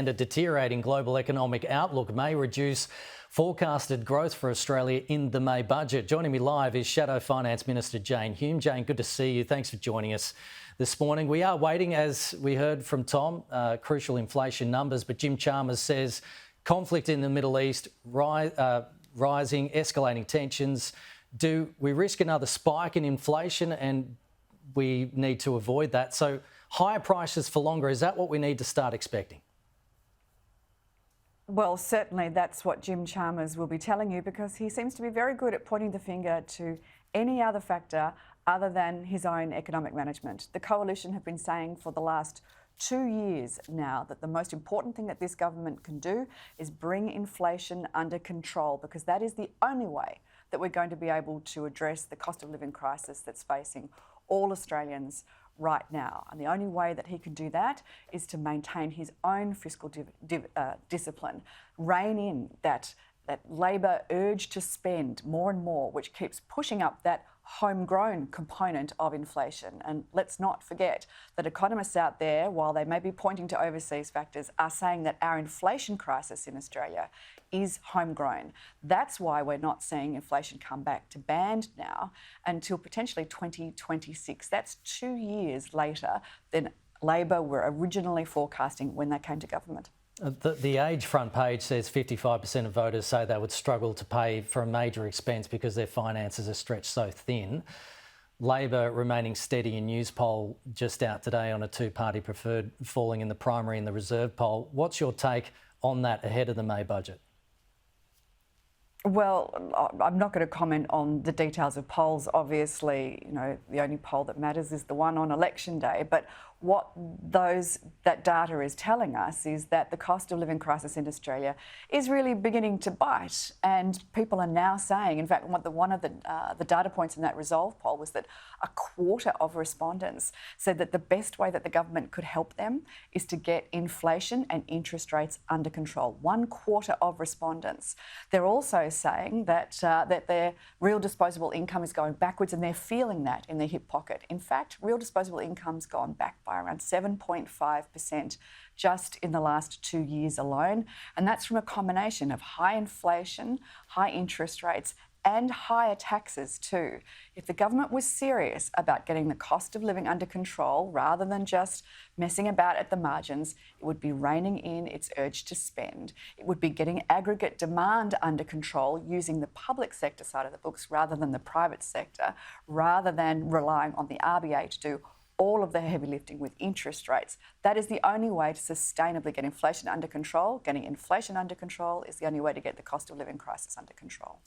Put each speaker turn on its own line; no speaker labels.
And a deteriorating global economic outlook may reduce forecasted growth for Australia in the May budget. Joining me live is Shadow Finance Minister Jane Hume. Jane, good to see you. Thanks for joining us this morning. We are waiting, as we heard from Tom, crucial inflation numbers, but Jim Chalmers says conflict in the Middle East, rising, escalating tensions. Do we risk another spike in inflation? And we need to avoid that. So higher prices for longer, is that what we need to start expecting?
Well, certainly that's what Jim Chalmers will be telling you, because he seems to be very good at pointing the finger to any other factor other than his own economic management. The Coalition have been saying for the last 2 years now that the most important thing that this government can do is bring inflation under control, because that is the only way that we're going to be able to address the cost of living crisis that's facing all Australians right now. And the only way that he can do that is to maintain his own fiscal discipline, rein in that Labor urge to spend more and more, which keeps pushing up that homegrown component of inflation. And let's not forget that economists out there, while they may be pointing to overseas factors, are saying that our inflation crisis in Australia is homegrown. That's why we're not seeing inflation come back to band now until potentially 2026. That's 2 years later than Labor were originally forecasting when they came to government.
The Age front page says 55% of voters say they would struggle to pay for a major expense because their finances are stretched so thin. Labor remaining steady in Newspoll just out today on a two-party preferred, falling in the primary and the reserve poll. What's your take on that ahead of the May budget?
Well, I'm not going to comment on the details of polls. Obviously, the only poll that matters is the one on election day. But what that data is telling us is that the cost of living crisis in Australia is really beginning to bite, and people are now saying, in fact, one of the data points in that Resolve poll was that a quarter of respondents said that the best way that the government could help them is to get inflation and interest rates under control. 1/4 of respondents. They're also saying that their real disposable income is going backwards, and they're feeling that in their hip pocket. In fact, real disposable income's gone back by around 7.5% just in the last 2 years alone. And that's from a combination of high inflation, high interest rates, and higher taxes too. If the government was serious about getting the cost of living under control rather than just messing about at the margins, it would be reining in its urge to spend. It would be getting aggregate demand under control using the public sector side of the books rather than the private sector, rather than relying on the RBA to do all of the heavy lifting with interest rates. That is the only way to sustainably get inflation under control. Getting inflation under control is the only way to get the cost of living crisis under control.